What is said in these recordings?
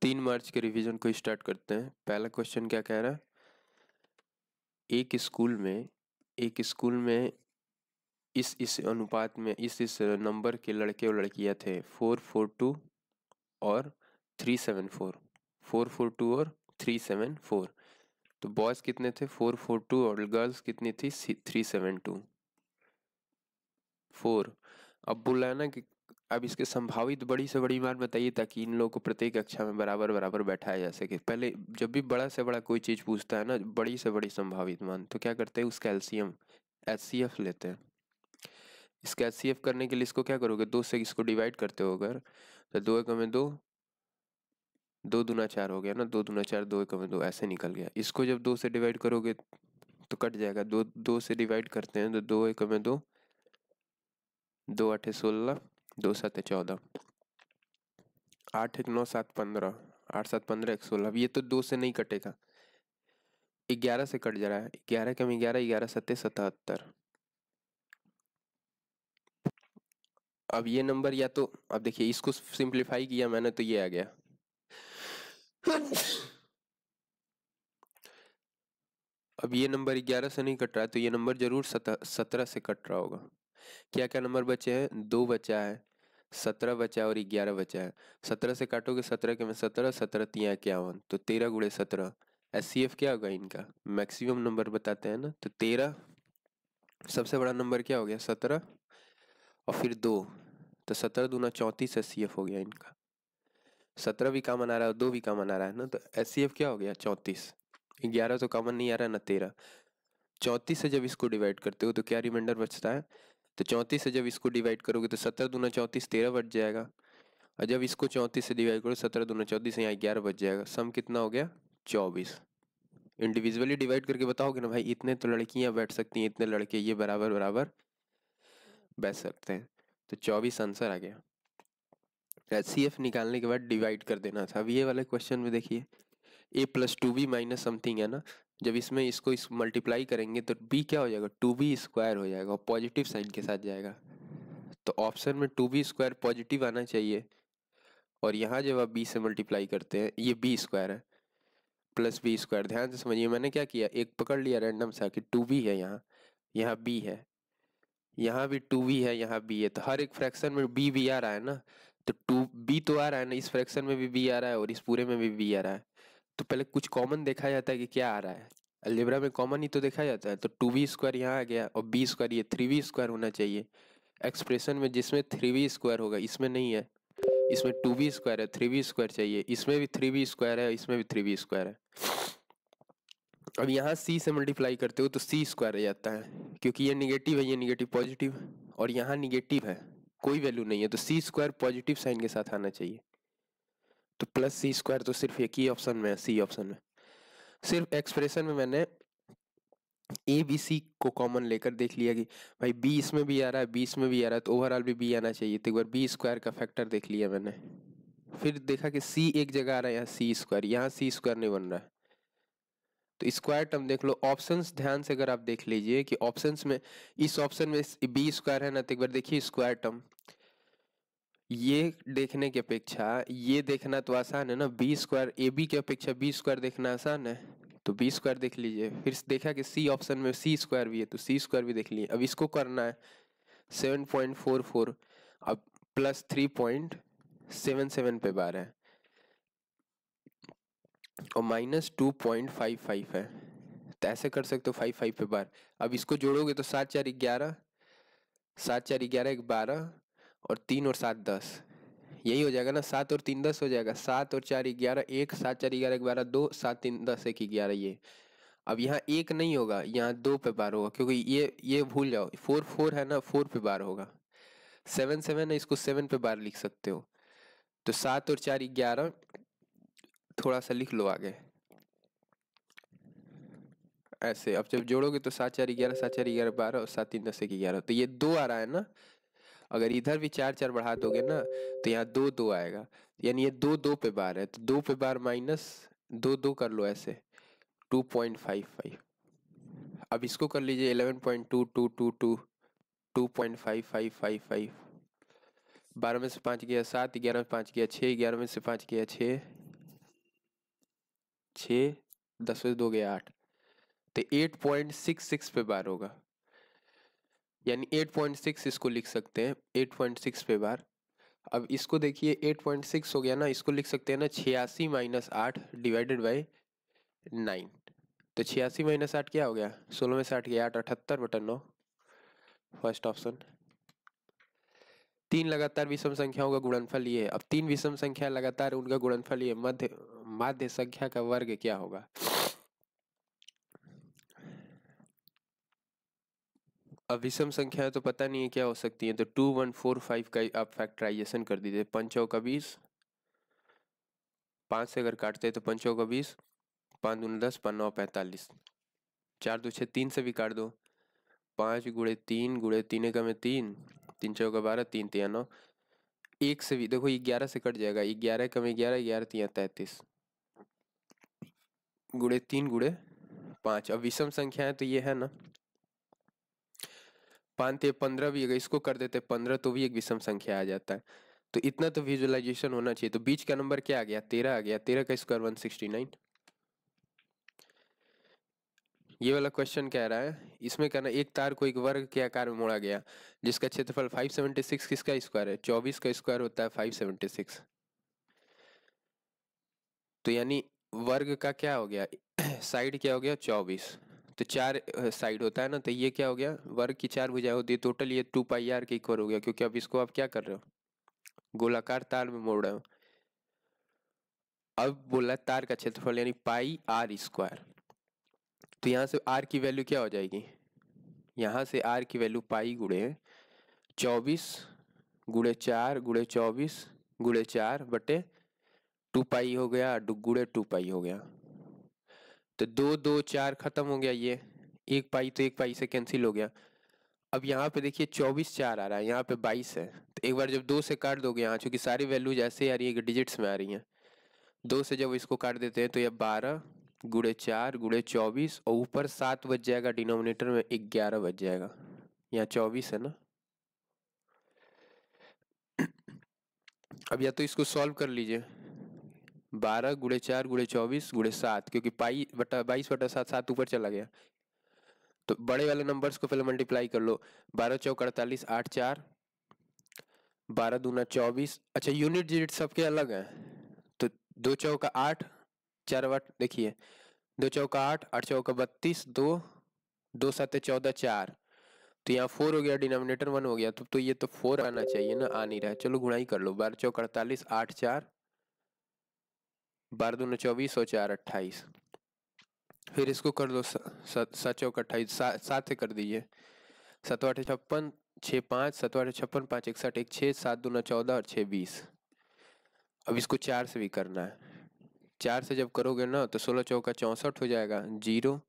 3 मार्च के रिवीजन को स्टार्ट करते हैं। पहला क्वेश्चन क्या कह रहा है, एक स्कूल में इस अनुपात में इस नंबर के लड़के और लड़कियां थे 442 और 374। 442 और 374। तो बॉयज कितने थे 442 और गर्ल्स कितनी थी 372 4। अब बोला है ना कि अब इसके संभावित बड़ी से बड़ी मान बताइए ताकि इन लोगों को प्रत्येक कक्षा में बराबर बराबर बैठाया जा सके। पहले जब भी बड़ा से बड़ा कोई चीज पूछता है ना, बड़ी से बड़ी संभावित मान, तो क्या करते हैं उसका एलसीएम एचसीएफ लेते हैं। इसका एचसीएफ करने के लिए इसको क्या करोगे, 2 से इसको डिवाइड करते हो अगर, तो 2 एकम में 2, 2 दूना 4 हो गया ना, 2 दूना 4, 2 एकम में 2 ऐसे निकल गया। इसको जब 2 से डिवाइड करोगे तो कट जाएगा, 2 से डिवाइड करते हैं तो 2 एकम में 2, 2 8 16, 2 7 14, 8 1 9 7 15, 8 7 15 1 16। अब ये तो 2 से नहीं कटेगा, 11 से कट जा रहा है। 11 कम 11, 11 7 77। अब ये नंबर या तो, अब देखिए इसको सिंप्लीफाई किया मैंने तो ये आ गया। अब ये नंबर 11 से नहीं कट रहा है तो ये नंबर जरूर 17 से कट रहा होगा। क्या क्या नंबर बचे हैं, 2 बचा है, 17 बचा है और 11 बचा है। 17 से काटोगे 17 के में 17, 17 3 51, तो 13 गुणे 17। एचसीएफ क्या होगा इनका, मैक्सिमम नंबर बताते हैं ना, तो 13 सबसे बड़ा नंबर क्या हो गया 17 और फिर 2, तो 17 दूना 34 एचसीएफ हो गया इनका। 17 भी कॉमन आ रहा है और 2 भी कॉमन आ रहा है ना, तो एचसीएफ क्या हो गया 34। 11 तो कॉमन नहीं आ रहा ना 13। 34 से जब इसको डिवाइड करते हो तो क्या रिमाइंडर बचता है, तो 34 से जब इसको डिवाइड करोगे तो 17 दूना 34 13 बच जाएगा, और जब इसको 34 से डिवाइड करो 17 दूना 34 यहाँ 11 बच जाएगा। सम कितना हो गया 24। इंडिविजुअली डिवाइड करके बताओगे ना भाई इतने तो लड़कियां बैठ सकती हैं, इतने लड़के, ये बराबर बराबर बैठ सकते हैं, तो 24 आंसर आ गया। एचसीएफ निकालने के बाद डिवाइड कर देना था। अब ये वाले क्वेश्चन में देखिए a plus 2b minus something है ना, जब इसमें इसको इस मल्टीप्लाई करेंगे तो b क्या हो जाएगा 2b स्क्वायर हो जाएगा और पॉजिटिव साइन के साथ जाएगा। तो ऑप्शन में 2b स्क्वायर पॉजिटिव आना चाहिए, और यहाँ जब आप b से मल्टीप्लाई करते हैं ये b स्क्वायर है प्लस b स्क्वायर। ध्यान से समझिए, मैंने क्या किया, एक पकड़ लिया रैंडम सा कि 2b है, यहाँ b है, यहाँ भी 2b है, यहाँ b है, तो हर एक फ्रैक्शन में b भी आ रहा है ना, तो 2b तो आ रहा है ना, इस फ्रैक्शन में भी b आ रहा है और इस पूरे में भी b आ रहा है। तो पहले कुछ कॉमन देखा जाता है कि क्या आ रहा है, अलजेब्रा में कॉमन ही तो देखा जाता है। तो 2b स्क्वायर यहाँ आ गया और b स्क्वायर, ये 3b स्क्वायर होना चाहिए। एक्सप्रेशन में जिसमें 3b स्क्वायर होगा इसमें नहीं है, इसमें 2b स्क्वायर है, 3b स्क्वायर चाहिए, इसमें भी 3b स्क्वायर है, इसमें भी 3b स्क्वायर है। अब यहाँ c से मल्टीप्लाई करते हो तो c स्क्वायर रह जाता है, क्योंकि ये निगेटिव है, ये निगेटिव पॉजिटिव, और यहाँ निगेटिव है, कोई वैल्यू नहीं है, तो c स्क्वायर पॉजिटिव साइन के साथ आना चाहिए। तो प्लस सी स्क्वायर तो सिर्फ एक ही ऑप्शन में है, सी ऑप्शन में। सिर्फ एक्सप्रेशन में मैंने ए बी सी को कॉमन लेकर देख लिया कि भाई बी इसमें भी आ रहा है, बी इसमें भी आ रहा है, तो ओवरऑल भी बी आना चाहिए, तो एक बार बी स्क्वायर का फैक्टर देख लिया मैंने। फिर देखा कि सी एक जगह आ रहा है, यहाँ सी स्क्वायर, यहाँ सी स्क्वायर नहीं बन रहा है, तो स्क्वायर टर्म देख लो। ऑप्शंस ध्यान से अगर आप देख लीजिए कि ऑप्शंस में, इस ऑप्शन में बी स्क्वायर है ना, तो एक बार देखिए स्क्वायर टर्म, ये देखने की अपेक्षा ये देखना तो आसान है ना, बी स्क्वायर ए बी की अपेक्षा बी स्क्वायर देखना आसान है, तो बी स्क्वायर देख लीजिए। फिर देखा कि सी ऑप्शन में सी स्क्वायर भी है, तो सी स्क्वायर भी देख लिए। अब इसको करना है 7.44, अब प्लस 3.77 पे बार है और माइनस 2.55 है, तो ऐसे कर सकते हो 5 पे बार। अब इसको जोड़ोगे तो 7 4 11, 7 4 11 1 12 और 3 और 7 10, यही हो जाएगा ना, 7 और 3 10 हो जाएगा, 7 और 4 11 1, 7 4 11 12 2, 7 3 10 1 11 ये। अब यहाँ एक नहीं होगा, यहाँ 2 पे बार होगा, क्योंकि ये भूल जाओ, 4 4 है ना, 4 पे बार होगा। 7 7 है, इसको 7 पे बार लिख सकते हो, तो 7 और 4 11, थोड़ा सा लिख लो आगे ऐसे। अब जब जोड़ोगे तो 7 4 11, 7 4 11 12 और 7 3 10 1 11, तो ये 2 आ रहा है ना। अगर इधर भी 4 4 बढ़ा दोगे ना तो यहाँ 2 2 आएगा, यानी ये 2 2 पे बार है, तो 2 पे बार माइनस 2 2 कर लो ऐसे, 2.55। अब इसको कर लीजिए 11.2222, 2.5555। 12 में से 5 गया 7, 11 में 5 गया 6, 11 में से 5 गया 6, 6, 10 में 2 गया 8, तो 8.66 पे बार होगा, यानी 8.6 इसको लिख सकते हैं, 8.6 पे बार। अब इसको देखिए 8.6 हो गया ना, इसको लिख सकते हैं ना 86 माइनस 8 डिवाइडेड बाई 9। तो 86 माइनस 8 क्या हो गया, 16 में से 8 गया 8, 78/9, फर्स्ट ऑप्शन। 3 लगातार विषम संख्याओं का गुणनफल ये है। अब 3 विषम संख्या लगातार उनका गुणनफल ये माध्य संख्या का वर्ग क्या होगा। अब विषम संख्या तो पता नहीं है क्या हो सकती है, तो 2, 1, 4, 5 का आप फैक्टराइजेशन कर दीजिए। 5 चौका 20, 5 से अगर काटते हैं तो 5 चौका 20, 5 दूनी 10, 5 9 45, 4 2 6 3 से भी काट दो, 5 गुणे 3 गुणे 3 एकम में 3, 3 चौका 12, 3 3 9, 1 से भी देखो 11 से कट जाएगा, 11 कम 11, 11 3 33, गुणे 3 गुणे 5। अब विषम संख्या है तो ये है ना, 5 ते 15 भी, अगर इसको कर देते 15 तो भी एक विषम संख्या आ जाता है। तो इतना तो विजुअलाइजेशन होना चाहिए। तो बीच का नंबर क्या आ गया, 13 आ गया, 13 का स्क्वायर 169। ये वाला क्वेश्चन कह रहा है, इसमें कहना एक तार को एक वर्ग के आकार में मोड़ा गया जिसका क्षेत्रफल 576 किसका स्क्वायर है, 24 का स्क्वायर होता है 576। तो यानी वर्ग का क्या हो गया, साइड क्या हो गया 24, तो 4 साइड होता है ना, तो ये क्या हो गया, वर्ग की 4 भुजाएं होती है, टोटल ये 2πr के इक्वल हो गया, क्योंकि अब इसको आप क्या कर रहे हो, गोलाकार तार में मोड़ रहे हो। अब बोला तार का क्षेत्रफल यानी पाई आर स्क्वायर, तो यहाँ से आर की वैल्यू क्या हो जाएगी, यहाँ से आर की वैल्यू पाई गुणे 24 गुणे 4 गुणे 24 गुणे 4 बटे 2π हो गया, गुणे 2π हो गया। तो 2 2 4 खत्म हो गया, ये 1π तो 1π से कैंसिल हो गया। अब यहाँ पे देखिए 24 4 आ रहा है, यहाँ पे 22 है, तो एक बार जब 2 से काट दोगे, यहाँ चूंकि सारी वैल्यूज ऐसे आ रही है कि डिजिट्स में आ रही हैं, 2 से जब इसको काट देते हैं तो ये 12 गुणे 4 गुणे 24 और ऊपर 7 बच जाएगा, डिनोमिनेटर में 11 बच जाएगा, यहाँ 24 है ना। अब या तो इसको सॉल्व कर लीजिए, 12 गुणे 4 गुणे 24 गुणे 7, क्योंकि पाई बटा 22/7, 7 ऊपर चला गया, तो बड़े वाले नंबर्स को पहले मल्टीप्लाई कर लो, 12 चौक 48, 8 4, 12 दूना 24। अच्छा यूनिट डिजिट सबके अलग हैं, तो 2 चौका 8, 4 8, देखिए 2 चौका 8, 8 चौका 32, 2 2 7 14 4, तो यहाँ 4 हो गया, डिनोमिनेटर 1 हो गया, तो ये तो 4 आना चाहिए ना, आ नहीं रहा है, चलो गुणा ही कर लो, 12 चौक 48, 8 4, 12 दूना 24 और 4 28, फिर इसको कर दो 7 चौक 28, 7 से कर दीजिए, 7 8 56, 6 5, 7 8 56, 5 61, 1 6, 7 दूना 14 और 6 20। अब इसको 4 से भी करना है, 4 से जब करोगे ना तो 16 चौका 64 हो जाएगा, 0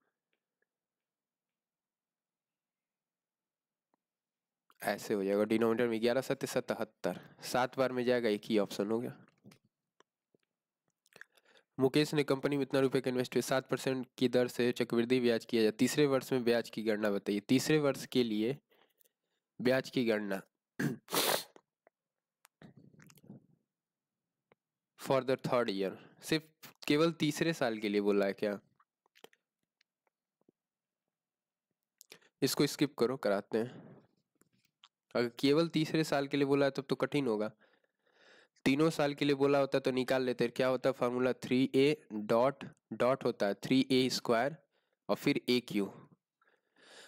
ऐसे हो जाएगा, डिनोमिनेटर में 11 7 77, 7 बार में जाएगा, एक ही ऑप्शन हो गया। मुकेश ने कंपनी में इतना रुपए का इन्वेस्ट किया, 7% की दर से चक्रवृद्धि ब्याज किया जाए, तीसरे वर्ष में ब्याज की गणना बताइए। तीसरे वर्ष के लिए ब्याज की गणना फॉर द थर्ड ईयर, सिर्फ केवल तीसरे साल के लिए बोला है क्या, इसको स्किप करो, कराते हैं। अगर केवल तीसरे साल के लिए बोला है तब तो कठिन होगा, तीनों साल के लिए बोला होता तो निकाल लेते, क्या होता है फार्मूला, 3a डॉट डॉट होता है 3a स्क्वायर और फिर AQ।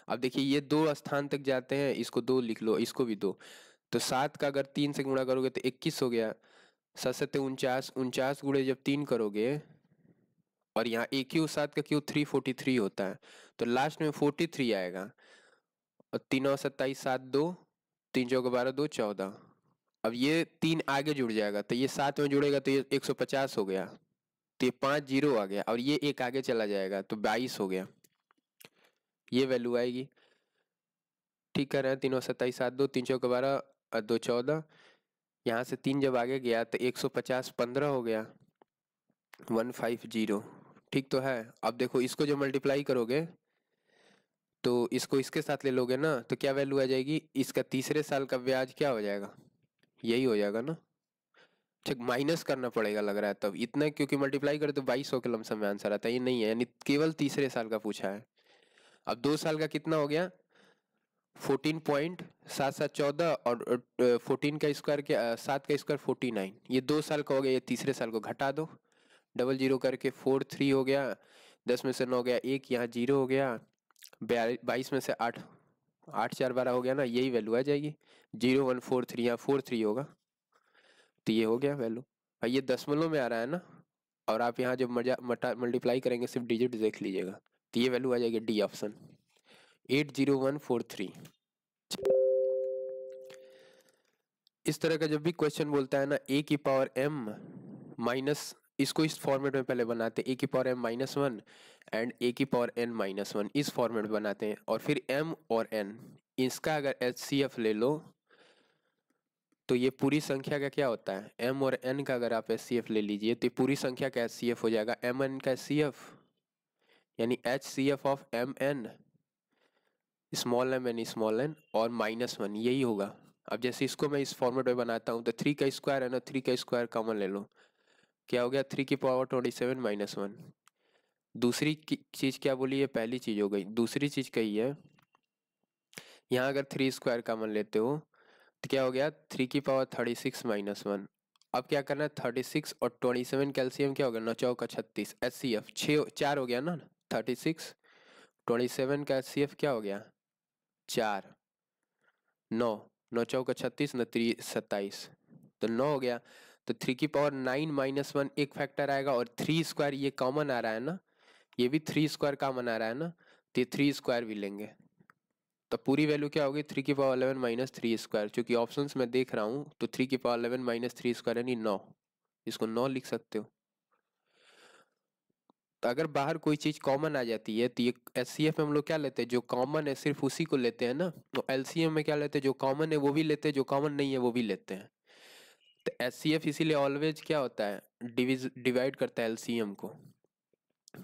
अब देखिए ये 2 स्थान तक जाते हैं, इसको 2 लिख लो, इसको भी 2, तो 7 का अगर 3 से गुणा करोगे तो 21 हो गया, 7 7 49, 49 गुणे जब 3 करोगे, और यहाँ AQ 7 का क्यू 343 होता है, तो लास्ट में 43 आएगा, और 3 और 27 7 2, 3 चौका 12 2 14। अब ये 3 आगे जुड़ जाएगा, तो ये 7 में जुड़ेगा तो ये 150 हो गया, तो ये 5 0 आ गया, और ये एक आगे चला जाएगा तो 22 हो गया, ये वैल्यू आएगी। ठीक कर रहे हैं, 3 और 27 7 2, 3 चौका 12 और 2 14, यहाँ से 3 जब आगे गया तो 150 15 हो गया, 150। ठीक तो है। अब देखो इसको जो मल्टीप्लाई करोगे तो इसको इसके साथ ले लोगे ना, तो क्या वैल्यू आ जाएगी, इसका तीसरे साल का ब्याज क्या हो जाएगा, यही हो जाएगा ना, ठीक, माइनस करना पड़ेगा लग रहा है तब इतना, क्योंकि मल्टीप्लाई करे तो 2200 के लमसम में आंसर आता है, ये नहीं है, यानी केवल तीसरे साल का पूछा है। अब 2 साल का कितना हो गया, 14.7714 और 14 का स्क्वायर के 7 का स्क्वायर 49, ये 2 साल का हो गया, ये तीसरे साल को घटा दो, डबल जीरो करके 43 हो गया, 10 में से 9 गया 1, यहाँ 0 हो गया, 22 में से 8, 8 4 12 हो गया ना, यही वैल्यू आ जाएगी, 0143, यहाँ 43 होगा, तो ये हो गया वैल्यू। भाई ये दशमलव में आ रहा है ना, और आप यहाँ जब मल्टीप्लाई करेंगे सिर्फ डिजिट देख लीजिएगा, तो ये वैल्यू आ जाएगी डी ऑप्शन, 80143। इस तरह का जब भी क्वेश्चन बोलता है ना ए की पावर एम माइनस, इसको इस फॉर्मेट में पहले बनाते हैं, ए की power M minus one and A की पावर एन माइनस वन, इस फॉर्मेट में बनाते हैं, और फिर एम और एन इसका अगर एचसीएफ ले लो तो ये पूरी संख्या का क्या होता है, एम और एन का अगर आप एचसीएफ ले लीजिए तो ये पूरी संख्या का एचसीएफ हो जाएगा एम एन का एचसीएफ, यानी HCF of M N small N और -1 यही होगा। अब जैसे इसको मैं इस फॉर्मेट में बनाता हूँ तो 3 का स्क्वायर है ना, 3 का स्क्वायर कॉमन ले लो, क्या हो गया 3 की पावर 27 -1। दूसरी चीज़ क्या बोली, ये पहली चीज़ हो गई, दूसरी चीज़ कही है यहाँ अगर 3 स्क्वायर कॉमन लेते हो तो क्या हो गया 3 की पावर 36 -1। अब क्या करना है 36 और 27 कैल्शियम क्या हो गया 9 चौका 36, एच सी एफ 4 हो गया ना, 36 27 का एच सी एफ क्या हो गया 4, 9 9 चौका 36 न 3 27, तो 9 हो गया। तो 3 की पावर 9 -1 एक फैक्टर आएगा, और 3 स्क्वायर ये कॉमन आ रहा है ना, ये भी 3 स्क्वायर कॉमन आ रहा है ना, तो ये 3 स्क्वायर भी लेंगे, तो पूरी वैल्यू क्या होगी 3 की पावर 11 -3 स्क्वायर, क्योंकि ऑप्शंस में देख रहा हूँ तो 3 की पावर 11 -3 स्क्वायर यानी 9, इसको 9 लिख सकते हो। तो अगर बाहर कोई चीज कॉमन आ जाती है तो ये एचसीएफ में हम लोग क्या लेते हैं, जो कॉमन है सिर्फ उसी को लेते हैं ना, तो एलसीएम में क्या लेते हैं, जो कॉमन है वो भी लेते हैं, जो कॉमन नहीं है वो भी लेते हैं। तो एचसीएफ इसीलिए ऑलवेज क्या होता है, डिवाइड करता है एलसीएम को,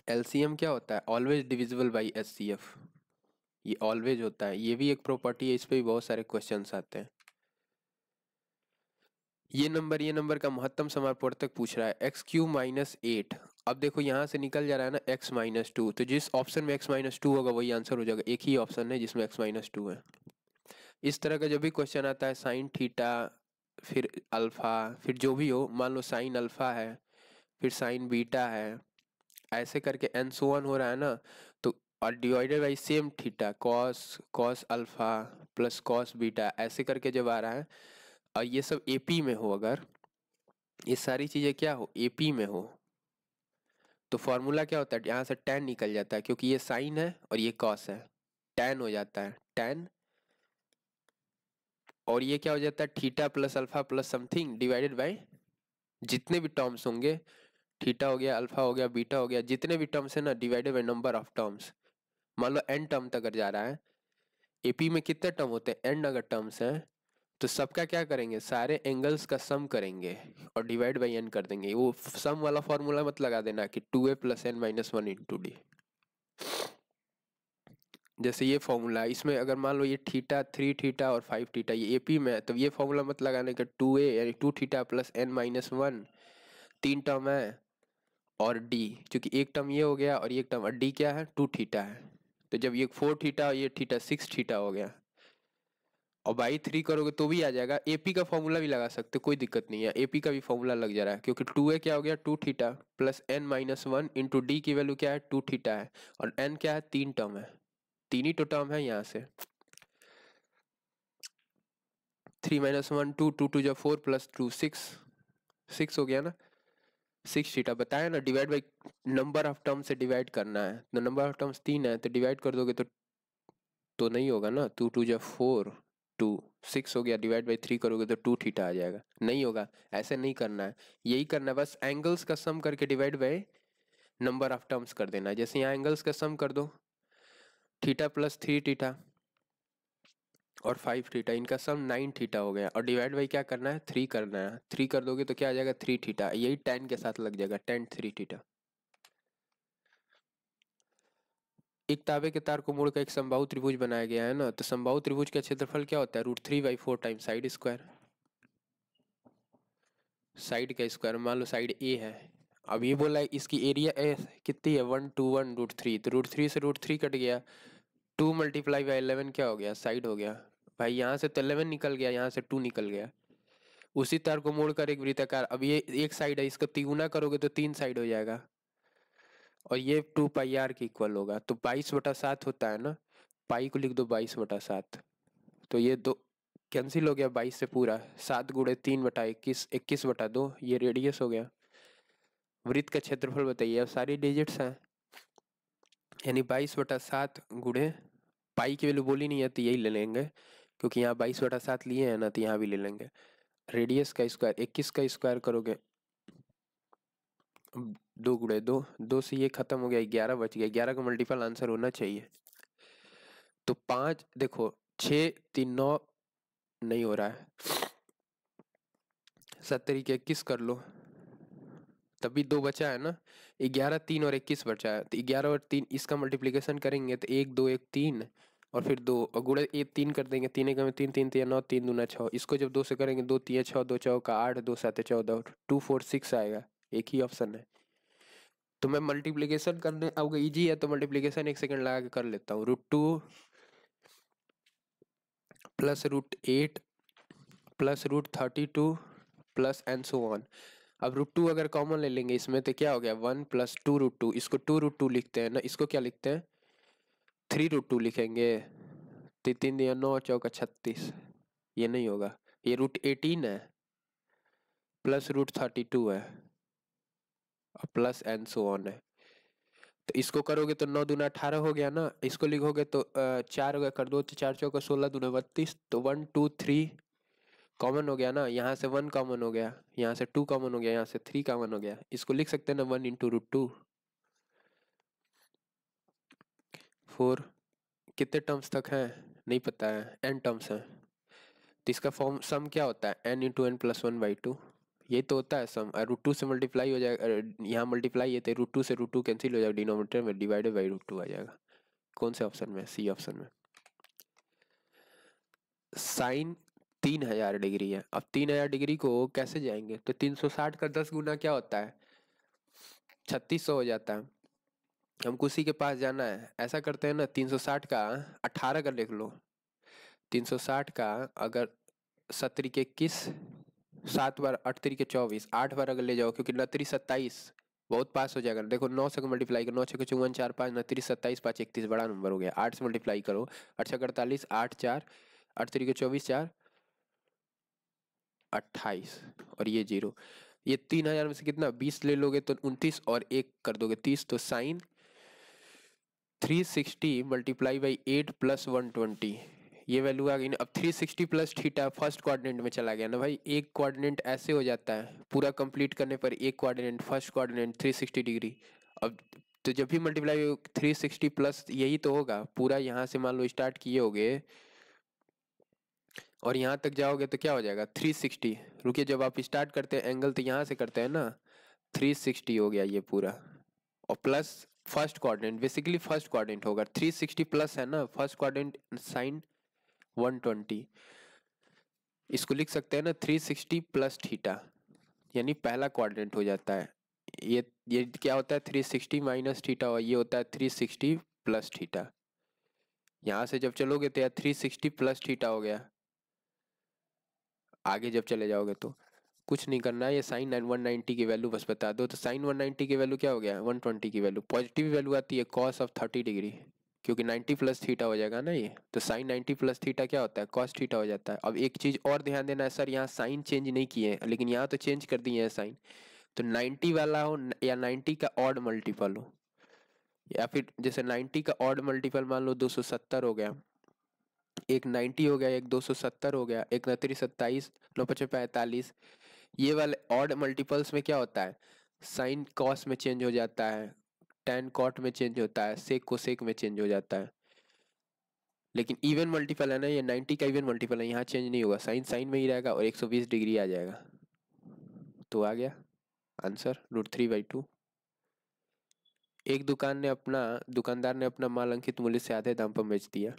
एलसीएम क्या होता है ऑलवेज डिविजिबल बाई एचसीएफ, ये ऑलवेज होता है, ये भी एक प्रॉपर्टी है, इस पे भी बहुत सारे क्वेश्चंस आते हैं। ये नंबर का महत्तम समापवर्तक पूछ रहा है x³ -8। अब देखो यहाँ से निकल जा रहा है ना x-2, तो जिस ऑप्शन में x-2 होगा वही आंसर हो जाएगा, एक ही ऑप्शन है जिसमें x-2 है। इस तरह का जब भी क्वेश्चन आता है साइन थीटा फिर अल्फा फिर जो भी हो, मान लो साइन अल्फा है फिर साइन बीटा है, ऐसे करके एन सो वन हो रहा है ना, तो और divided by same theta cos cos alpha plus cos beta, ऐसे करके जब आ रहा है और ये सब एपी में हो, अगर ये सारी चीज़ें क्या हो एपी में हो, तो फॉर्मूला क्या होता है यहाँ से tan निकल जाता है, क्योंकि ये साइन है और ये कॉस है, tan हो जाता है tan, और ये क्या हो जाता है theta plus alpha plus something divided by जितने भी टर्म्स होंगे, थीटा हो गया अल्फा हो गया बीटा हो गया, जितने भी टर्म्स है ना divided by number of terms. मान लो n टर्म तक अगर जा रहा है, एपी में कितने टर्म होते हैं n अगर टर्म्स हैं, तो सबका क्या करेंगे सारे एंगल्स का सम करेंगे और डिवाइड बाई n कर देंगे, वो सम वाला फॉर्मूला मत लगा देना कि 2a + n - 1 × d, जैसे ये फॉर्मूला इसमें अगर मान लो ये थीटा 3 थीटा और 5 थीटा ये एपी में है, तो ये फॉर्मूला मत लगाने का 2a यानी 2 थीटा + n - 1, 3 टर्म है, और d क्योंकि एक टर्म ये हो गया और एक टर्म, और d क्या है 2 थीटा है, तो जब ये 4 थीटा और ये थीटा 6 थीटा हो गया, और बाई 3 करोगे तो भी आ जाएगा, एपी का फॉर्मूला भी लगा सकते हो कोई दिक्कत नहीं है, एपी का भी फॉर्मूला लग जा रहा है, क्योंकि 2a क्या हो गया 2 theta plus n - 1 into D की वैल्यू क्या है 2 थीटा है, और n क्या है 3 टर्म है, 3 ही तो टर्म है यहाँ से, 3 - 1 2 2 2 4 प्लस 2 6, 6 हो गया ना, 6 थीटा बताया ना, divide by number of term से डिवाइड करना है, तो नंबर ऑफ टर्म्स 3 है तो डिवाइड कर दोगे तो नहीं होगा ना, 2 2 4 2 6 हो गया, डिवाइड बाई 3 करोगे तो 2 थीटा आ जाएगा, नहीं होगा, ऐसे नहीं करना है, यही करना है बस, एंगल्स का सम करके divide by number of terms कर देना है, जैसे यहाँ एंगल्स का सम कर दो थीटा प्लस 3 थीटा और 5 थीटा, इनका सम 9 थीटा हो गया, और डिवाइड बाई क्या करना है 3 करना है, 3 कर दोगे तो क्या आ जाएगा 3 थीटा, यही tan के साथ लग जाएगा tan 3 थीटा। एक तांबे के तार को मोड़कर एक समबाहु त्रिभुज बनाया गया है ना, तो समबाहु त्रिभुज का क्षेत्रफल क्या होता है √3/4 टाइम्स साइड स्क्वायर, साइड का स्क्वायर, मान लो साइड ए है। अब ये बोला है इसकी एरिया कितनी है, 1 2 1 √3, तो √3 से √3 कट गया, 2 मल्टीप्लाई बाई 11 क्या हो गया, साइड हो गया। भाई यहाँ से तो 11 निकल गया, यहाँ से 2 निकल गया। उसी तार को मोड़कर एक वृत्ताकार, अब ये एक साइड है, इसको तिगुना करोगे तो 3 साइड हो जाएगा, और ये 2 पाई r के इक्वल होगा, तो 22/7 होता है ना, पाई को लिख दो 22/7, तो ये दो कैंसिल हो गया, 22 से पूरा 7 गुणे 3/21, 21/2, ये रेडियस हो गया। वृत्त का क्षेत्रफल बताइए, अब सारी डिजिट्स हैं, यानी 22/7 गुणे, पाई की वैल्यू बोली नहीं है तो यही ले लेंगे, क्योंकि यहाँ 22/7 लिए हैं ना, तो यहाँ भी ले लेंगे। रेडियस का स्क्वायर 21 का स्क्वायर करोगे, 2 गुणे 2, 2 से ये खत्म हो गया, 11 बच गया, 11 का मल्टीपल आंसर होना चाहिए। तो 5 देखो, 6 3 9 नहीं हो रहा है, 70 के 21 कर लो, तभी 2 बचा है ना, 11 3 और 21 बचा है, तो 11 और 3 इसका मल्टीप्लिकेशन करेंगे तो 1 2 1 3, और फिर 2 और गुणे 1 3 कर देंगे, 3 1 में 3 3 3 9, 3 दूना 6, इसको जब 2 से करेंगे 2 3 6, 2 चौका 8, 2 7 14, 2 4 6 आएगा, एक ही ऑप्शन है। तो मैं मल्टीप्लिकेशन करने, अब इजी है तो मल्टीप्लिकेशन 1 सेकंड लगा के कर लेता हूँ, √2 plus √8 plus √32 plus and so on. अब √2 अगर कॉमन ले लेंगे इसमें तो क्या हो गया, 1 + 2√2, इसको 2√2 लिखते हैं ना, इसको क्या लिखते हैं, 3√2 लिखेंगे, 3 दिया 9 चौका 36, ये नहीं होगा, ये √18 है प्लस √32 है और प्लस एंड सो ऑन है। तो इसको करोगे तो 9 दूना 18 हो गया ना, इसको लिखोगे तो 4 हो गया, कर दो तो 4 चौका 16 दूना 32, तो 1 2 3 कॉमन हो गया ना, यहाँ से 1 कॉमन हो गया, यहाँ से 2 कॉमन हो गया, यहाँ से 3 कॉमन हो गया, इसको लिख सकते हैं ना 1 × √2, 4, कितने टर्म्स तक हैं नहीं पता है, n टर्म्स हैं, तो इसका फॉर्म सम क्या होता है, n × n + 1/2, यही तो होता है सम, √2 से मल्टीप्लाई हो जाएगा, यहाँ मल्टीप्लाई है तो √2 से √2 कैंसिल हो जाएगा, डिनोमिनेटर में डिवाइडेड बाई √2 आ जाएगा। कौन से ऑप्शन में, सी ऑप्शन में। साइन 3000 डिग्री है, अब 3000 डिग्री को कैसे जाएंगे, तो 360 का 10 गुना क्या होता है, 3600 हो जाता है, हमको उसी के पास जाना है। ऐसा करते हैं ना, 360 का 18 का लिख लो, 360 का अगर 7 के 21, 7 बार 8 के 24, 8 बार अगर ले जाओ, क्योंकि 9 3 27 बहुत पास हो जाएगा, देखो 9 से मल्टीप्लाई करो, 9 6 54 4 5 9 3 27 5 31 बड़ा नंबर हो गया, 8 से मल्टीप्लाई करो, 8 6 48, 8 4 8 3 के 24 4 28, और ये 0, ये 3000 में से कितना 20 ले लोगे तो 29, और 1 कर दोगे 30, तो साइन 360 मल्टीप्लाई बाई 8 + 120, ये वैल्यू आ गई ना। अब 360 प्लस थीटा फर्स्ट क्वाड्रेंट में चला गया ना भाई, एक क्वाड्रेंट ऐसे हो जाता है, पूरा कंप्लीट करने पर एक क्वाड्रेंट फर्स्ट क्वाड्रेंट 360 डिग्री। अब तो जब भी मल्टीप्लाई 360 प्लस यही तो होगा पूरा, यहाँ से मान लो स्टार्ट किए होगे और यहाँ तक जाओगे तो क्या हो जाएगा 360, रुकिए जब आप स्टार्ट करते हैं एंगल तो यहाँ से करते हैं ना, 360 हो गया ये पूरा, और plus first quadrant, basically first quadrant होगा 360 प्लस है ना, फर्स्ट क्वाड्रेंट साइन 120, इसको लिख सकते हैं ना 360 प्लस थीटा, यानी पहला क्वाड्रेंट हो जाता है। ये क्या होता है 360 माइनस थीटा, और ये होता है 360 प्लस थीटा। यहाँ से जब चलोगे तो यार 360 प्लस थीटा हो गया, आगे जब चले जाओगे तो कुछ नहीं करना है, ये साइन 190 की वैल्यू बस बता दो, तो साइन 190 की वैल्यू क्या हो गया 120 की वैल्यू, पॉजिटिव वैल्यू आती है कॉस ऑफ 30 डिग्री, क्योंकि 90 प्लस थीटा हो जाएगा ना ये, तो साइन 90 प्लस थीटा क्या होता है कॉस थीटा हो जाता है। अब एक चीज़ और ध्यान देना है सर, यहाँ साइन चेंज नहीं किए हैं, लेकिन यहाँ तो चेंज कर दिए हैं साइन, तो 90 वाला हो या 90 का ऑड मल्टीपल हो, या फिर जैसे 90 का ऑड मल्टीपल मान लो 270 हो गया, एक 90 हो गया, एक 270 हो गया, एक 29 27 9 5 45, ये वाले ऑड मल्टीपल्स में क्या होता है साइन कॉस में चेंज हो जाता है, टेन कॉट में चेंज होता है, सेक कोसेक में चेंज हो जाता है, लेकिन इवन मल्टीपल है ना, ये 90 का इवन मल्टीपल है, यहाँ चेंज नहीं होगा, साइन साइन में ही रहेगा और 120 डिग्री आ जाएगा, तो आ गया आंसर √3/2। एक दुकानदार ने अपना माल अंकित मूल्य से आधे दाम पर बेच दिया,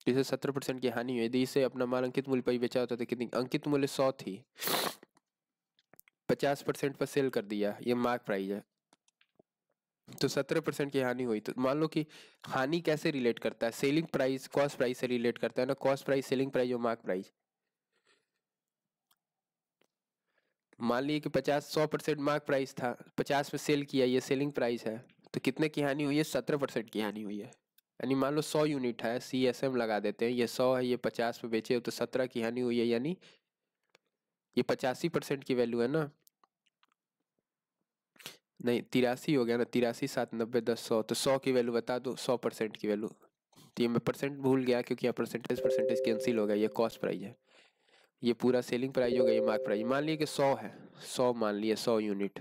जिसे 70% की हानि हुई, यदि इसे अपना माल अंकित मूल्य पर ही बेचा होता तो कितनी, अंकित मूल्य 100 थी, 50% पर सेल कर दिया, ये मार्क प्राइस है, तो 17% की हानि हुई। तो मान लो कि हानि कैसे रिलेट करता है, सेलिंग प्राइस कॉस्ट प्राइस से रिलेट करता है ना, कॉस्ट प्राइस सेलिंग प्राइस और मार्क प्राइस। मान लीजिए कि 100% मार्क प्राइस था, 50 में सेल किया, ये सेलिंग प्राइस है, तो कितने की हानि हुई है, 17% की हानि हुई है। यानी मान लो 100 यूनिट है, CSM लगा देते हैं, ये 100 है, ये 50 पे बेचे तो 17 की हानि हुई है, यानी ये 85% की वैल्यू है ना, नहीं 83 हो गया ना, 83 7 90 10 100, तो 100 की वैल्यू बता दो, 100% की वैल्यू। तो ये मैं परसेंट भूल गया क्योंकि यहाँ परसेंटेज परसेंटेज कैंसिल हो गया, ये कॉस्ट प्राइस है, ये पूरा सेलिंग प्राइस हो गया, ये मार्क प्राइस। मान लिए कि 100 है, 100 मान लिए 100 यूनिट,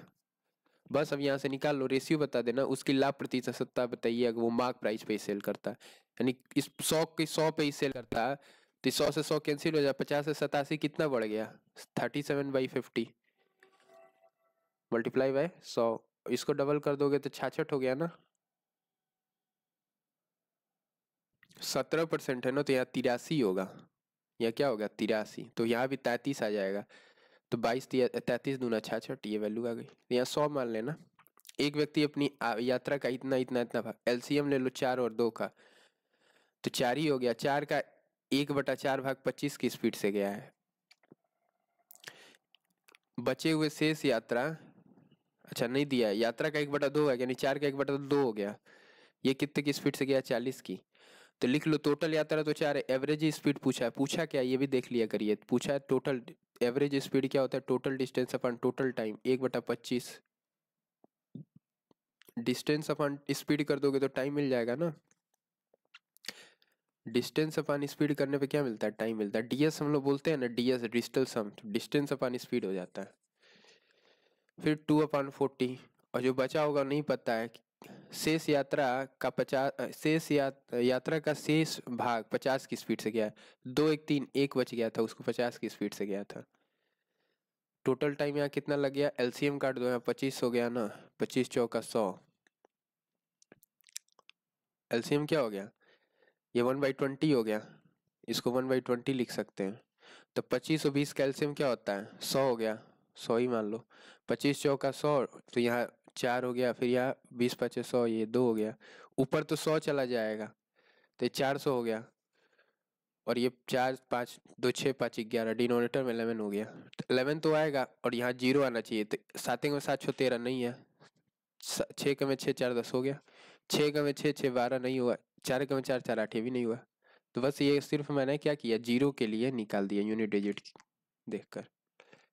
बस अब यहाँ से निकाल लो, रेशियो बता देना, उसकी लाभ प्रतिशतता बताइए अगर वो मार्क प्राइस पे ही सेल करता है, यानी इस 100 की 100 पे ही सेल करता है, तो 100 से 100 कैंसिल हो जाए, 50 से 87 कितना बढ़ गया, 37/50 मल्टीप्लाई बाय 100, इसको डबल कर दोगे तो 66 हो गया ना, 17% है ना, तो यहाँ 83 होगा, या क्या होगा 83, तो यहाँ भी 33 आ जाएगा, तो 22 33 दूना 66, ये वैल्यू आ गई। तो यहाँ 100 मान लेना, एक व्यक्ति अपनी यात्रा का इतना इतना इतना भाग, LCM ले लो 4 और 2 का, तो 4 ही हो गया, 4 का 1/4 भाग 25 की स्पीड से गया है, बचे हुए शेष यात्रा, अच्छा नहीं दिया है, यात्रा का 1/2 है, यानी 4 का 1/2 हो गया, ये कितने की स्पीड से गया, 40 की, तो लिख लो टोटल यात्रा तो 4 है, एवरेज स्पीड पूछा है, पूछा क्या ये भी देख लिया करिए, पूछा है टोटल एवरेज स्पीड क्या होता है, टोटल डिस्टेंस अपन टोटल टाइम 1/25, डिस्टेंस अपन स्पीड कर दोगे तो टाइम मिल जाएगा ना, डिस्टेंस अपन स्पीड करने पे क्या मिलता है, टाइम मिलता है, DS हम लोग बोलते हैं ना, DS डिजिटल सम, डिस्टेंस अपन स्पीड हो जाता है, फिर 2/40, और जो बचा होगा नहीं पता है, शेष यात्रा का 50, शेष यात्रा का शेष भाग 50 की स्पीड से गया है, 2 1 3 1 बच गया था, उसको 50 की स्पीड से गया था, टोटल टाइम यहाँ कितना लग गया, LCM काट दो, यहाँ 25 हो गया ना, 25 चौका 100, LCM क्या हो गया, ये 1/20 हो गया, इसको 1/20 लिख सकते हैं, तो 25 और 20 का LCM क्या होता है, 100 हो गया, 100 ही मान लो, 25 चौका 100, तो यहाँ 4 हो गया, फिर यहाँ 20 5 100, ये 2 हो गया, ऊपर तो 100 चला जाएगा, तो ये 400 हो गया, और ये 4 5 2 6 5 11, डिनोमिनेटर में 11 हो गया, तो 11 तो आएगा, और यहाँ 0 आना चाहिए, तो 7 में 7 13 नहीं है, 6 का में 6 4 10 हो गया, 6 का में 6 6 12 नहीं हुआ, 4 का में 4 4 8 ये भी नहीं हुआ, तो बस ये सिर्फ मैंने क्या किया, 0 के लिए निकाल दिया यूनिट डिजिट देखकर।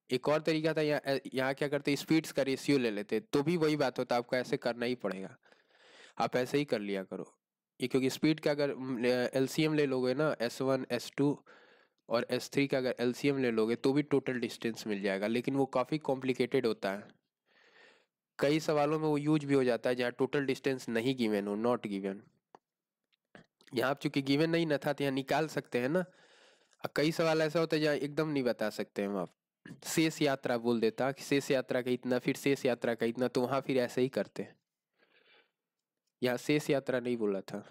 एक और तरीका था, यहाँ यहाँ क्या करते, स्पीड्स का रेशियो ले लेते, तो भी वही बात होता, आपको ऐसे करना ही पड़ेगा, आप ऐसे ही कर लिया करो, ये क्योंकि स्पीड का अगर LCM ले लोगे ना, S1 S2 और S3 का अगर LCM ले लोगे तो भी टोटल डिस्टेंस मिल जाएगा, लेकिन वो काफ़ी कॉम्प्लिकेटेड होता है, कई सवालों में वो यूज भी हो जाता है जहाँ टोटल डिस्टेंस नहीं गिवन हो, नॉट गिवन, यहाँ चूंकि गिवन नहीं ना था, तो यहाँ निकाल सकते हैं ना, और कई सवाल ऐसा होता है जहाँ एकदम नहीं बता सकते हम, आप शेष यात्रा बोल देता कि शेष यात्रा का इतना, फिर शेष यात्रा का इतना, तो वहां फिर ऐसे ही करते हैं, यहाँ शेष यात्रा नहीं बोला था।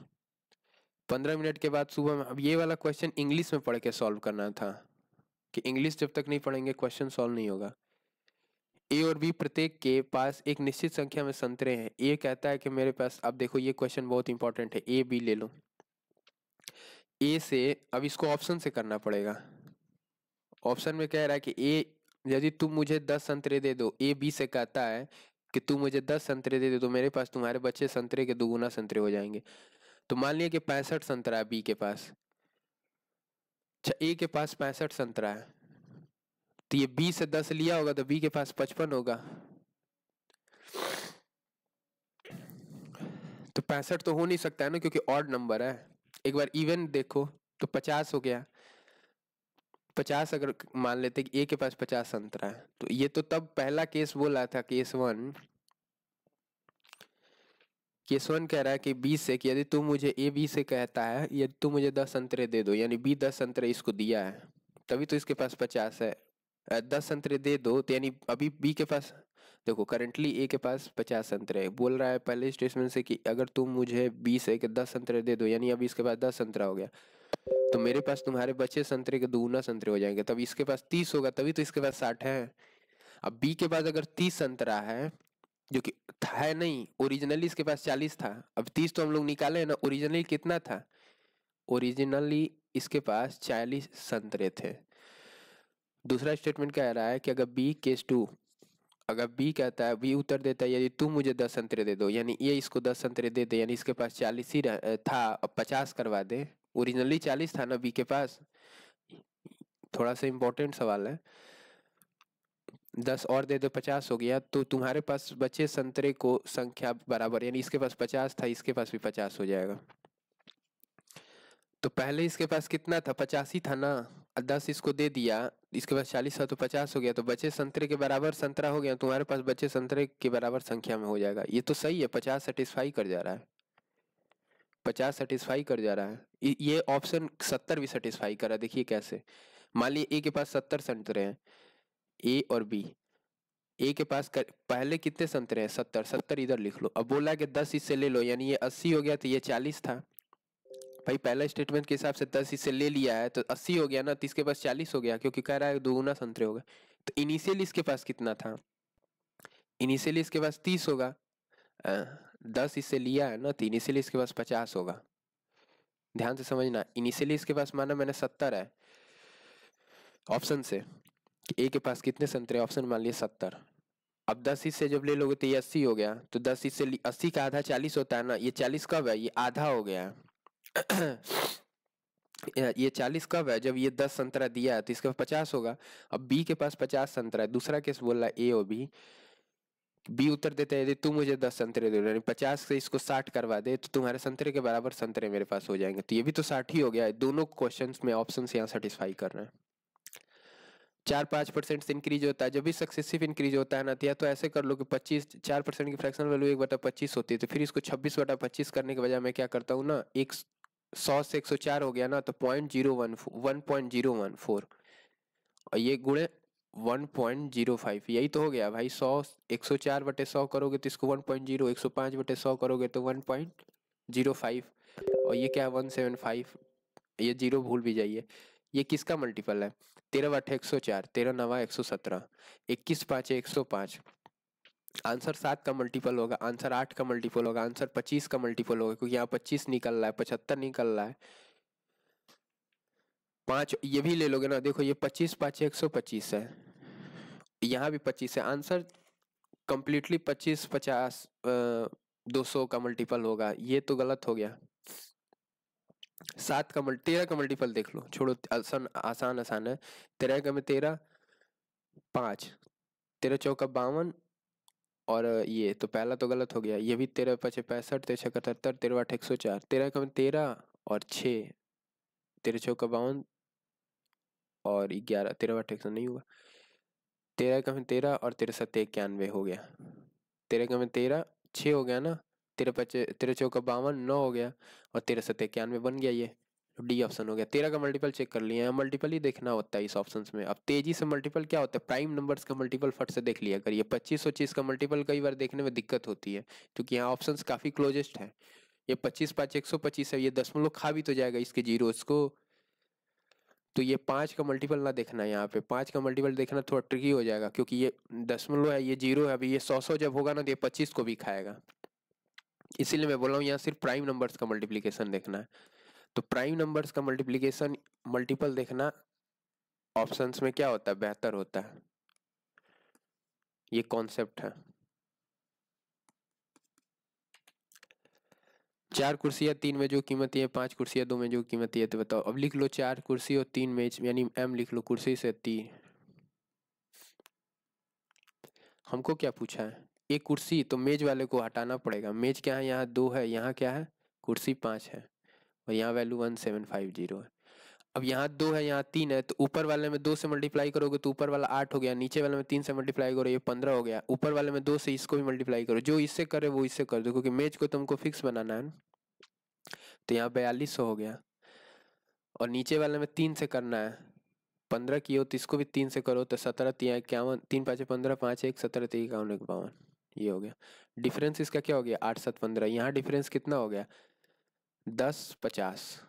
15 मिनट के बाद सुबह में, अब ये वाला क्वेश्चन इंग्लिश में पढ़ के सॉल्व करना था, कि इंग्लिश जब तक नहीं पढ़ेंगे क्वेश्चन सॉल्व नहीं होगा। ए और बी प्रत्येक के पास एक निश्चित संख्या में संतरे हैं, ए कहता है कि मेरे पास, अब देखो ये क्वेश्चन बहुत इंपॉर्टेंट है, ए बी ले लो, ए से, अब इसको ऑप्शन से करना पड़ेगा, ऑप्शन में कह रहा है कि ए, यदि तुम मुझे 10 संतरे दे दो, ए बी से कहता है कि तुम मुझे 10 संतरे दे दो तो मेरे पास तुम्हारे बच्चे संतरे के दुगुना संतरे हो जाएंगे, तो मान लिया कि 65 संतरा है बी के पास, अच्छा ए के पास 65 संतरा है, तो ये बी से 10 लिया होगा तो बी के पास 55 होगा, तो 65 तो हो नहीं सकता है ना क्योंकि ऑड नंबर है, एक बार इवन देखो तो 50 हो गया, 50 अगर मान लेते कि ए के पास 50 संतरा है, तो ये तो तब पहला केस बोला था, केस वन कह रहा है कि बी से, कि यदि तुम मुझे, ए बी से कहता है यदि तुम मुझे 10 संतरे दे दो, यानी बी 10 संतरे इसको दिया है, तभी तो इसके पास 50 है, 10 संतरे दे दो, तो यानी अभी बी के पास, देखो करंटली ए के पास 50 संतरे बोल रहा है पहले स्टेटमेंट से, कि अगर तुम मुझे बी से 10 संतरे दे दो, यानी अभी इसके पास 10 संतरा हो गया, तो मेरे पास तुम्हारे बचे संतरे के दुगुना संतरे हो जाएंगे, तब इसके पास 30 होगा, तभी तो इसके पास 60 है, अब बी के बाद अगर 30 संतरा है, जो कि है नहीं, ओरिजिनली इसके पास 40 था, अब 30 तो हम लोग निकाले ना, ओरिजिनली कितना था, ओरिजिनली इसके पास 40 संतरे थे। दूसरा स्टेटमेंट कह रहा है कि अगर बी केस 2, अगर बी कहता है, बी उत्तर देता है यदि तुम मुझे 10 संतरे दे दो, यानी ये इसको 10 संतरे दे दे, यानी इसके पास 40 ही था, अब 50 करवा दे, ओरिजिनली 40 था ना बी के पास। थोड़ा सा इंपॉर्टेंट सवाल है। 10 और दे दो, 50 हो गया, तो तुम्हारे पास बचे संतरे को संख्या बराबर, यानी इसके पास 50 था, इसके पास भी 50 हो जाएगा। तो पहले इसके पास कितना था, 50 ही था ना, 10 इसको दे दिया, इसके पास 40 था तो 50 हो गया, तो बचे संतरे के बराबर संतरा हो गया, तुम्हारे पास बचे संतरे के बराबर संख्या में हो जाएगा। ये तो सही है, 50 सेटिस्फाई कर जा रहा है, 50 सेटिस्फाई कर जा रहा है। ये ऑप्शन 70 भी सेटिस्फाई कर रहा है। देखिए कैसे, मान लीजिए ए के पास 70 संतरे हैं, ए और बी। ए के पास पहले कितने संतरे हैं, 70, 70 इधर लिख लो। अब बोला कि 10 इससे ले लो, यानी ये 80 हो गया, तो ये 40 था। भाई पहला स्टेटमेंट के हिसाब से 10 इससे ले लिया है तो 80 हो गया ना, तो इसके पास 40 हो गया, क्योंकि कह रहा है दोगुना संतरे हो गए। तो इनिशियली इसके पास कितना था, इनिशियली इसके पास 30 होगा, 10 इससे लिया है ना, तो इनिशियली इसके पास 50 होगा। ध्यान से समझना, इनिशियली इसके पास माना मैंने 70 है ऑप्शन से, ए के पास कितने संतरे, ऑप्शन मान लिए 70। अब 10 इससे जब ले लोगे तो ये 80 हो गया, तो 10 इससे 80 का आधा 40 होता है ना, ये 40 कब है, ये आधा हो गया है। ये 40 कब है, जब ये 10 संतरा दिया है, तो इसके पास 50 होगा। अब बी के पास 50 संतरा है, दूसरा केस बोल रहा है ए और बी। बी उत्तर देता है यदि तू मुझे 10 संतरे दे, यानी 50 से इसको 60 करवा दे, तो तुम्हारे संतरे के बराबर संतरे मेरे पास हो जाएंगे। तो ये भी तो 60 ही हो गया है। दोनों क्वेश्चंस में ऑप्शन यहाँ सेटिस्फाई कर रहे हैं। 4-5% से इंक्रीज होता है, जब भी सक्सेसिव इंक्रीज होता है ना, तो या तो ऐसे कर लो कि 25, 4% की फ्रैक्शनल वैल्यू 1/25 होती है, तो फिर इसको 26/25 करने के बजाय मैं क्या करता हूँ ना, 100 से 104 हो गया ना, तो 1.014, और ये गुणे 1.05, यही तो हो गया भाई। 100 104/100 करोगे तो इसको 1.0, 105/100 करोगे तो 1.05, और ये क्या है 175, ये जीरो भूल भी जाइए। ये किसका मल्टीपल है, 13/104, 13×9 = 117, 21×5 = 105। आंसर 7 का मल्टीपल होगा, आंसर 8 का मल्टीपल होगा, आंसर 25 का मल्टीपल होगा, क्योंकि यहाँ 25 निकल रहा है, 75 निकल रहा है। 5 ये भी ले लोगे ना, देखो ये 25×5 = 125 है, यहाँ भी 25 है। आंसर कंप्लीटली 25, 50, 200 का मल्टीपल होगा, ये तो गलत हो गया। 13 का मल्टीपल देख लो, छोड़ो, आसान आसान है। 13 का में 13, 5, 13×4 = 52, और ये तो पहला तो गलत हो गया, ये भी 13×5 = 65, 13×6 = 77, 13×8 = 104, 13 का में 13 और 6, 13×4 = 52 और 11, 13×8 100 नहीं हुआ, 13 का में 13 और 13×7 = 91 हो गया, 13 का में 13, 6 हो गया ना, 13×4 = 52, 9 हो गया, और 13×7 = 91 बन गया। ये डी ऑप्शन हो गया। 13 का मल्टीपल चेक कर लिया, मल्टीपल ही देखना होता है इस ऑप्शन में। अब तेजी से मल्टीपल क्या होता है, प्राइम नंबर्स का मल्टीपल फट से देख लिया करिए। 25-25 का मल्टीपल कई बार देखने में दिक्कत होती है, क्योंकि यहाँ ऑप्शन काफी क्लोजेस्ट है। ये 25×5 = 125 है, ये दशमलव खा भी तो जाएगा इसके जीरो को, तो ये 5 का मल्टीपल ना देखना है यहाँ पे। 5 का मल्टीपल देखना थोड़ा ट्रिकी हो जाएगा, क्योंकि ये दशमलव है, ये जीरो है। अभी ये 100 जब होगा ना, तो ये 25 को भी खाएगा। इसीलिए मैं बोल रहा हूँ यहाँ सिर्फ प्राइम नंबर्स का मल्टीप्लीकेशन देखना है। तो प्राइम नंबर्स का मल्टीप्लीकेशन मल्टीपल देखना ऑप्शंस में क्या होता है, बेहतर होता है। ये कॉन्सेप्ट है। 4 कुर्सियां 3 में जो कीमत है, 5 कुर्सियां 2 में जो कीमत है, तो बताओ। अब लिख लो 4 कुर्सी और 3 मेज, यानी m लिख लो, कुर्सी से 3। हमको क्या पूछा है, एक कुर्सी, तो मेज वाले को हटाना पड़ेगा। मेज क्या है, यहाँ 2 है, यहाँ क्या है, कुर्सी 5 है, और यहाँ वैल्यू 1750 है। अब यहाँ 2 है, यहाँ 3 है, तो ऊपर वाले में 2 से मल्टीप्लाई करोगे तो ऊपर वाला 8 हो गया, नीचे वाले में 3 से मल्टीप्लाई करो ये 15 हो गया, ऊपर वाले में 2 से इसको भी मल्टीप्लाई करो, जो इससे करे वो इससे कर दो, क्योंकि मेज को तुमको फिक्स बनाना है। तो यहाँ 4200 हो गया, और नीचे वाले में 3 से करना है, 15 की हो तो इसको भी 3 से करो, तो 17×3 = 51, 3×5 = 15, 5×1 = 17, 3×51 = 52, ये हो गया। डिफरेंस इसका क्या हो गया, 8×7 = 15। यहाँ डिफरेंस कितना हो गया, 10×50,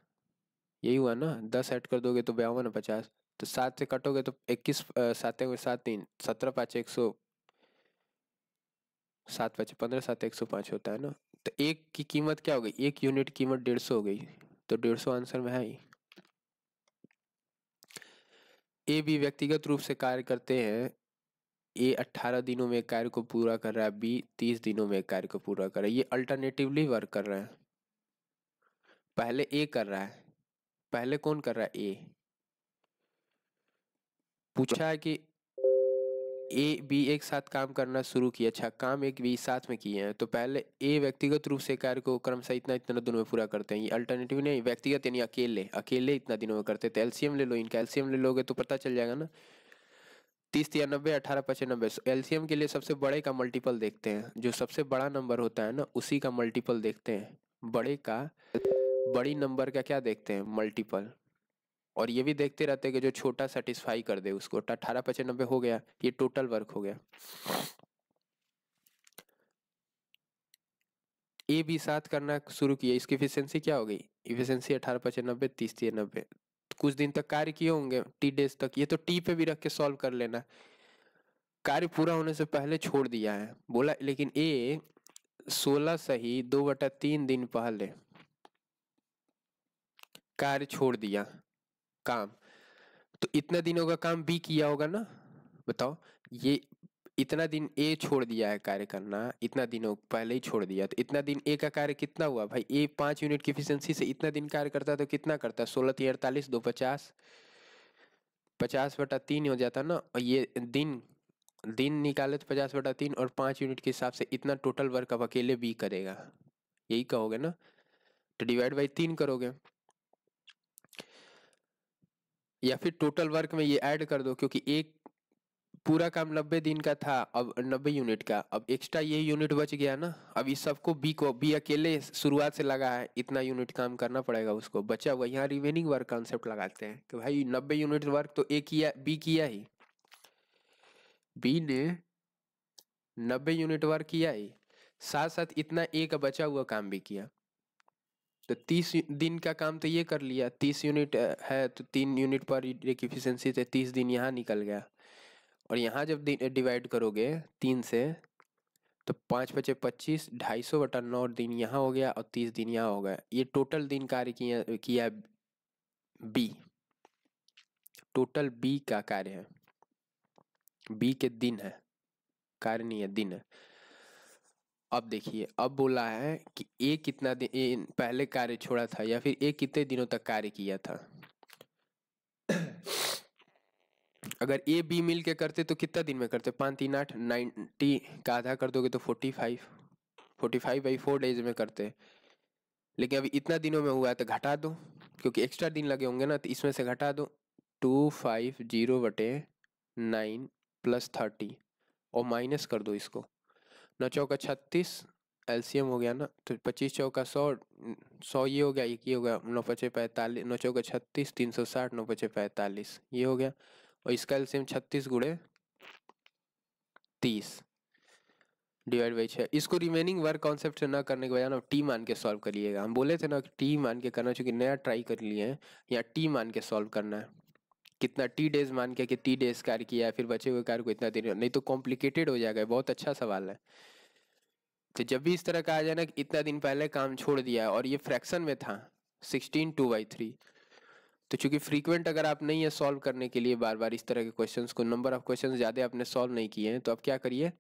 यही हुआ ना, 10 ऐड कर दोगे तो 52 और 50, तो 7 से कटोगे तो 21, 7 7 3, 17 5 100, 7 5 15, 7 105 होता है ना। तो एक की कीमत क्या हो गई, एक यूनिट कीमत 150 हो गई, तो 150 आंसर में है ही। ए बी व्यक्तिगत रूप से कार्य करते हैं। ए 18 दिनों में कार्य को पूरा कर रहा है, बी 30 दिनों में कार्य को पूरा कर रहा है। ये अल्टरनेटिवली वर्क कर रहा है। पहले ए कर रहा है, पहले कौन कर रहा है, ए। पूछा है कि ए बी एक साथ काम करना शुरू किया, अच्छा काम एक बी साथ में किए हैं, तो पहले ए व्यक्तिगत रूप से कार्य को क्रमशः इतना इतना दिनों में पूरा करते हैं। ये अल्टरनेटिव नहीं, व्यक्तिगत यानी अकेले अकेले इतना दिनों में करते। तो एलसीएम ले लो, इनका एलसीएम ले लोगे तो पता चल जाएगा ना। 30 या 90, 18 5 90। एलसीएम के लिए सबसे बड़े का मल्टीपल देखते हैं, जो सबसे बड़ा नंबर होता है ना उसी का मल्टीपल देखते हैं। बड़े का, बड़ी नंबर का क्या देखते हैं, मल्टीपल। और ये भी देखते रहते हैं कि जो छोटा सेटिस्फाई कर दे उसको। 18 5 90 हो गया, ये टोटल वर्क हो गया। ए बी साथ करना शुरू किया, इसकी इफिशियंसी क्या हो गई, इफिशियंसी 18 5 90, 30 3 90। कुछ दिन तक कार्य किए होंगे, टी डेज तक। ये तो टी पे भी रख के सॉल्व कर लेना। कार्य पूरा होने से पहले छोड़ दिया है बोला, लेकिन ए 16 सही 2/3 दिन पहले कार्य छोड़ दिया काम। तो इतना दिनों का काम बी किया होगा ना, बताओ। ये इतना दिन ए छोड़ दिया है कार्य करना, इतना दिनों पहले ही छोड़ दिया, तो इतना दिन ए का कार्य कितना हुआ भाई। ए 5 यूनिट की एफिशिएंसी से इतना दिन कार्य करता है तो कितना करता है, 16 3 48, 2 50, 50/3 हो जाता ना। और ये दिन दिन निकाले तो 50/3, और 5 यूनिट के हिसाब से इतना टोटल वर्क अब अकेले बी करेगा, यही कहोगे ना। तो डिवाइड बाई 3 करोगे, या फिर टोटल वर्क में ये ऐड कर दो, क्योंकि एक पूरा काम 90 दिन का था, अब 90 यूनिट का, अब एक्स्ट्रा ये यूनिट बच गया ना। अब इस सबको बी को, बी अकेले शुरुआत से लगा है, इतना यूनिट काम करना पड़ेगा उसको, बचा हुआ। यहाँ रिमेनिंग वर्क कॉन्सेप्ट लगाते हैं कि भाई 90 यूनिट वर्क तो ए किया, बी किया ही, बी ने 90 यूनिट वर्क किया ही, साथ साथ इतना ए का बचा हुआ काम भी किया। तो 30 दिन का काम तो ये कर लिया, 30 यूनिट है तो 3 यूनिट पर एक एफिशिएंसी से 30 दिन यहाँ निकल गया। और यहाँ जब डिवाइड करोगे 3 से, तो 5 5 25, 250/9 दिन यहाँ हो गया, और 30 दिन यहाँ हो गया। ये टोटल दिन कार्य किया बी, टोटल बी का कार्य है, बी के दिन है, कार्य नहीं है, दिन है। अब देखिए, अब बोला है कि ए कितना दिन पहले कार्य छोड़ा था, या फिर ए कितने दिनों तक कार्य किया था। अगर ए बी मिल के करते तो कितना दिन में करते, 5 3 8, 90 का आधा कर दोगे तो 45/4 डेज में करते। लेकिन अभी इतना दिनों में हुआ है तो घटा दो, क्योंकि एक्स्ट्रा दिन लगे होंगे ना, तो इसमें से घटा दो। 250/9 + 30, और माइनस कर दो इसको। 9 चौका 36, एलसीएम हो गया ना, तो 25 चौका 100, 100 ये हो गया, एक ये हो गया, 9 5 45, 9 चौका 36, 360, 9 5 45 ये हो गया। और इसका एलसीएम 36 × 30 डिवाइड बाई 6। इसको रिमेनिंग वर्क कॉन्सेप्ट से ना करने के बजाय ना टी मान के सॉल्व करिएगा। हम बोले थे ना कि टी मान के करना, चूंकि नया ट्राई कर लिए हैं, यहाँ टी मान के सॉल्व करना है। कितना टी डेज मान के कि टी डेज कार्य किया है, फिर बचे हुए कार्य को इतना दिन, नहीं तो कॉम्प्लिकेटेड हो जाएगा। बहुत अच्छा सवाल है। तो जब भी इस तरह का आ जाए ना कि इतना दिन पहले काम छोड़ दिया है, और ये फ्रैक्शन में था 16 2/3, तो चूंकि फ्रीक्वेंट अगर आप नहीं है सॉल्व करने के लिए बार बार इस तरह के क्वेश्चंस को, नंबर ऑफ क्वेश्चंस ज़्यादा आपने सॉल्व नहीं किए हैं, तो आप क्या करिए,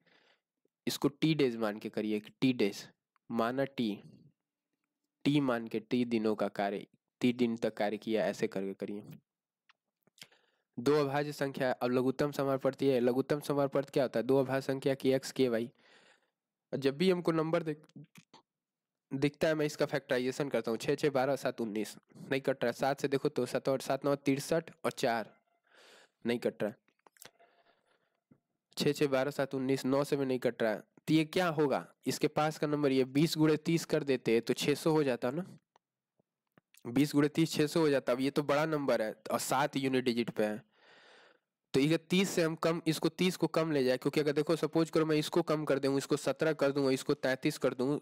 इसको टी डेज मान के करिए। टी डेज माना, टी मान के टी दिनों का कार्य, 3 दिन तक कार्य किया, ऐसे करके करिए। दो अभाज्य संख्या, अब लघुत्तम समानुपाती है। लघुत्तम समानुपाती क्या होता है, दो अभाज्य संख्या की x k y। जब भी हमको नंबर दिखता है, मैं इसका फैक्टराइजेशन करता हूँ। 6 6 12 7 19 नहीं कट रहा है। 7 से देखो तो 7 और 7 9 63, और 4 नहीं कट रहा है। 6 6 12 7 19, 9 से भी नहीं कट रहा है। तो ये क्या होगा, इसके पास का नंबर, ये 20 × 30 कर देते तो 600 हो जाता ना। 20 × 30 600 हो जाता। अब ये तो बड़ा नंबर है और 7 यूनिट डिजिट पे है, तो ये 30 से हम कम, इसको 30 को कम ले जाए, क्योंकि अगर देखो सपोज करो मैं इसको कम कर दूँ, इसको 17 कर दूँ, इसको 33 कर दूँ,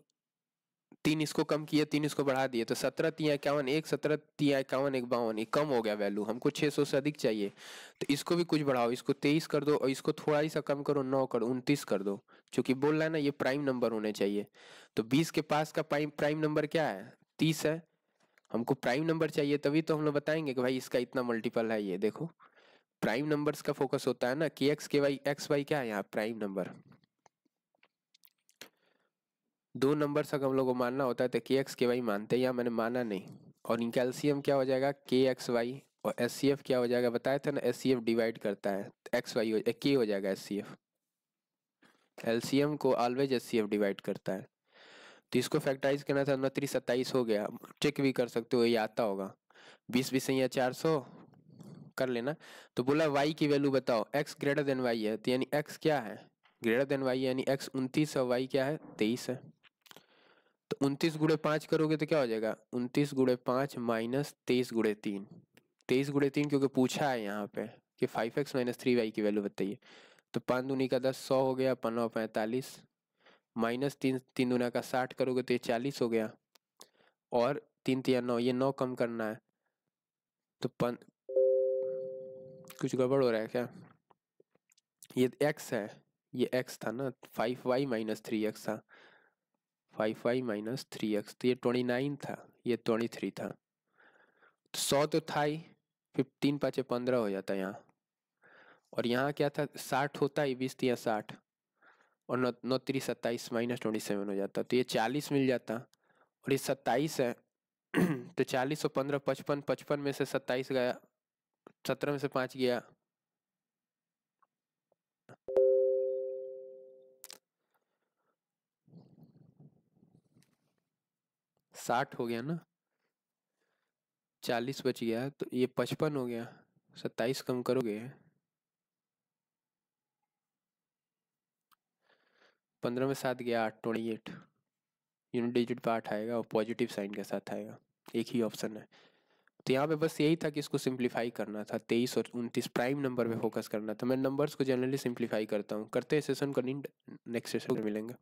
3 इसको कम किए, 3 इसको बढ़ा दिए, तो 17 3 51 1, 17 3 51 1 52, ये कम हो गया वैल्यू, हमको 600 से अधिक चाहिए। तो इसको भी कुछ बढ़ाओ, इसको 23 कर दो और इसको थोड़ा ही सा कम करो, 9 करो, 29 कर दो, क्योंकि बोल रहा है ना ये प्राइम नंबर होने चाहिए। तो 20 के पास का प्राइम नंबर क्या है, 30 है। हमको प्राइम नंबर चाहिए, तभी तो हम लोग बताएंगे कि भाई इसका इतना मल्टीपल है। ये देखो प्राइम नंबर्स का फोकस होता है ना कि एक्स के वाई, एक्स वाई क्या है यहाँ प्राइम नंबर। दो नंबर तक हम लोग को मानना होता है, तो के एक्स के वाई मानते हैं, यहाँ मैंने माना नहीं। और इनका एलसीएम क्या हो जाएगा, के एक्स वाई, और एस सी एफ क्या हो जाएगा, बताया था ना एस सी एफ डिवाइड करता है, एक्स वाई के हो जाएगा एस सी एफ। एलसीएम को always S C F divide करता है। तो इसको फैक्टराइज करना था, 29 हो गया, चेक भी कर सकते हो, ये आता होगा। 20 20 या 400 कर लेना। तो बोला y की वैल्यू बताओ, x ग्रेटर देन y है, तो यानी x क्या है, ग्रेटर देन y, यानी x 29 और y क्या है 23 है। तो 29 गुणे 5 करोगे तो क्या हो जाएगा, 29 गुणे 5 माइनस 23 गुणे 3, 23 गुणे 3 क्योंकि पूछा है यहाँ पे कि 5x माइनस 3y की वैल्यू बताइए। तो 5 दूनी का 10, 100 हो गया, 5 45, माइनस 3 3 दूना का 60 करोगे तो ये 40 हो गया, और 3 3 9, ये 9 कम करना है। तो कुछ गड़बड़ हो रहा है क्या, ये x है, ये x था ना, 5y माइनस 3x था, 5y माइनस 3x, तो ये 29 था, ये 23 था। तो 100 तो था ही, फिर 3 5 15 हो जाता यहाँ, और यहाँ क्या था 60 होता है, 20 3 60, और 9 9 3 27 माइनस 27 हो जाता, तो ये 40 मिल जाता, और ये 27 है। तो 40 और 15 55, 55 में से 27 गया, 17 में से 5 गया, 60 हो गया ना, 40 बच गया, तो ये 55 हो गया, 27 कम करोगे 15 में 7 गया 8, 28, यूनिट डिजिट पे 8 आएगा और पॉजिटिव साइन के साथ आएगा, एक ही ऑप्शन है। तो यहाँ पे बस यही था कि इसको सिंप्लीफाई करना था, 23 और 29 प्राइम नंबर पे फोकस करना था। मैं नंबर्स को जनरली सिंप्लीफाई करता हूँ, करते हैं सेशन को, नेक्स्ट सेशन में मिलेंगे।